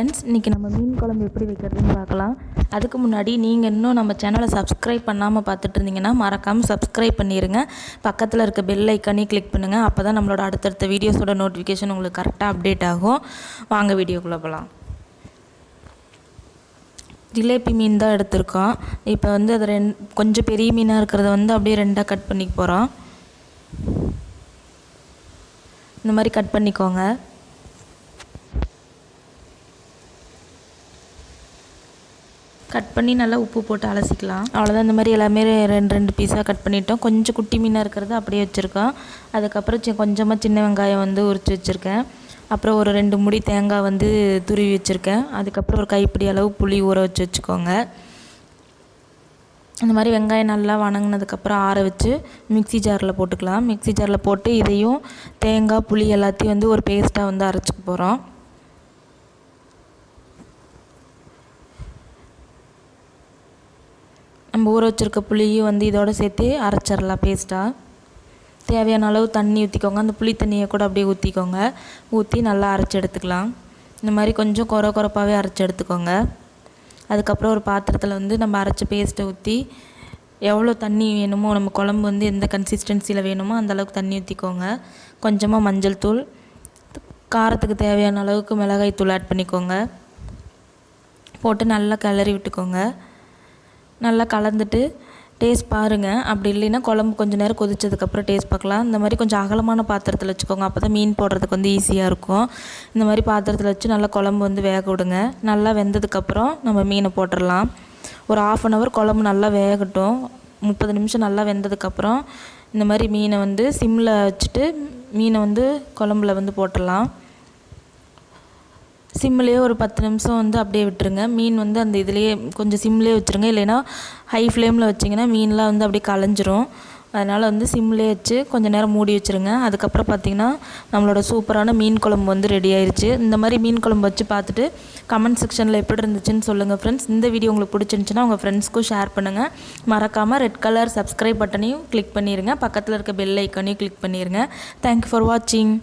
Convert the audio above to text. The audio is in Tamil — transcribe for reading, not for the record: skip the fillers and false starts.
ஃப்ரெண்ட்ஸ், இன்றைக்கி நம்ம மீன் குழம்பு எப்படி வைக்கிறதுன்னு பார்க்கலாம். அதுக்கு முன்னாடி நீங்கள் இன்னும் நம்ம சேனலை சப்ஸ்கிரைப் பண்ணாமல் பார்த்துட்டு இருந்தீங்கன்னா மறக்காமல் சப்ஸ்கிரைப் பண்ணிடுங்க. பக்கத்தில் இருக்க பெல் ஐக்கானே கிளிக் பண்ணுங்கள். அப்போ தான் நம்மளோட அடுத்தடுத்த வீடியோஸோட நோட்டிஃபிகேஷன் உங்களுக்கு கரெக்டாக அப்டேட் ஆகும். வாங்க வீடியோக்குள்ளே போகலாம். ஜிலேபி மீன் தான் எடுத்திருக்கோம். இப்போ வந்து அது கொஞ்சம் பெரிய மீனாக இருக்கிறத வந்து அப்படியே ரெண்டாக கட் பண்ணிக்க போகிறோம். இந்த மாதிரி கட் பண்ணிக்கோங்க. கட் பண்ணி நல்லா உப்பு போட்டு அலசிக்கலாம். அவ்வளோதான். இந்த மாதிரி எல்லாமே ரெண்டு பீஸாக கட் பண்ணிட்டோம். கொஞ்சம் குட்டி மீனாக இருக்கிறது அப்படியே வச்சுருக்கோம். அதுக்கப்புறம் கொஞ்சமாக சின்ன வெங்காயம் வந்து உரித்து வச்சுருக்கேன். அப்புறம் ஒரு 2 முடி தேங்காய் வந்து துருவி வச்சுருக்கேன். அதுக்கப்புறம் ஒரு கைப்பிடி அளவு புளி ஊற வச்சுக்கோங்க. இந்த மாதிரி வெங்காயம் நல்லா வணங்கினதுக்கப்புறம் ஆற வச்சு மிக்ஸி ஜாரில் போட்டுக்கலாம். மிக்ஸி ஜாரில் போட்டு இதையும் தேங்காய் புளி எல்லாத்தையும் வந்து ஒரு பேஸ்ட்டாக வந்து அரைச்சிக்க போகிறோம். நம்ம ஊற வச்சுருக்க புளியும் வந்து இதோடு சேர்த்து அரைச்சிடலாம் பேஸ்ட்டாக. தேவையான அளவு தண்ணி ஊற்றிக்கோங்க. அந்த புளி தண்ணியை கூட அப்படியே ஊற்றிக்கோங்க. ஊற்றி நல்லா அரைச்சி எடுத்துக்கலாம். இந்த மாதிரி கொஞ்சம் குறப்பாகவே அரைச்சி எடுத்துக்கோங்க. அதுக்கப்புறம் ஒரு பாத்திரத்தில் வந்து நம்ம அரைச்ச பேஸ்ட்டை ஊற்றி எவ்வளோ தண்ணி வேணுமோ, நம்ம குழம்பு வந்து எந்த கன்சிஸ்டன்சியில் வேணுமோ அந்தளவுக்கு தண்ணி ஊற்றிக்கோங்க. கொஞ்சமாக மஞ்சள் தூள், காரத்துக்கு தேவையான அளவுக்கு மிளகாய் தூள் ஆட் பண்ணிக்கோங்க. போட்டு நல்லா கிளறி விட்டுக்கோங்க. நல்லா கலந்துட்டு டேஸ்ட் பாருங்கள். அப்படி இல்லைன்னா குழம்பு கொஞ்சம் நேரம் கொதிச்சதுக்கப்புறம் டேஸ்ட் பார்க்கலாம். இந்த மாதிரி கொஞ்சம் அகலமான பாத்திரத்தில் வச்சுக்கோங்க. அப்போ தான் மீன் போடுறதுக்கு வந்து ஈஸியாக இருக்கும். இந்த மாதிரி பாத்திரத்தில் வச்சு நல்லா குழம்பு வந்து வேக விடுங்க. நல்லா வெந்ததுக்கப்புறம் நம்ம மீனை போட்டுடலாம். ஒரு 1/2 hour குழம்பு நல்லா வேகட்டும். 30 நிமிஷம் நல்லா வெந்ததுக்கப்புறம் இந்த மாதிரி மீனை வந்து சிம்மில் வச்சுட்டு மீனை வந்து குழம்புல வந்து போட்டுடலாம். சிம்லேயே ஒரு 10 நிமிஷம் வந்து அப்படியே விட்டுருங்க. மீன் வந்து அந்த இதுலேயே கொஞ்சம் சிம்லேயே வச்சுருங்க. இல்லைன்னா ஹை ஃப்ளேமில் வச்சிங்கன்னா மீன்லாம் வந்து அப்படியே கலைஞ்சிரும். அதனால் வந்து சிம்லேயே வச்சு கொஞ்சம் நேரம் மூடி வச்சுருங்க. அதுக்கப்புறம் பார்த்திங்கன்னா நம்மளோட சூப்பரான மீன் குழம்பு வந்து ரெடி ஆயிடுச்சு. இந்த மாதிரி மீன் குழம்பு வச்சு பார்த்துட்டு கமெண்ட் செக்ஷனில் எப்படி இருந்துச்சுன்னு சொல்லுங்கள் ஃப்ரெண்ட்ஸ். இந்த வீடியோ உங்களுக்கு பிடிச்சிருந்துச்சுன்னா உங்கள் ஃப்ரெண்ட்ஸ்க்கும் ஷேர் பண்ணுங்கள். மறக்காமல் ரெட் கலர் சப்ஸ்கிரைப் பட்டனையும் கிளிக் பண்ணிடுங்க. பக்கத்தில் இருக்க பெல் ஐக்கானையும் கிளிக் பண்ணிடுங்க. தேங்க்யூ ஃபார் வாட்சிங்.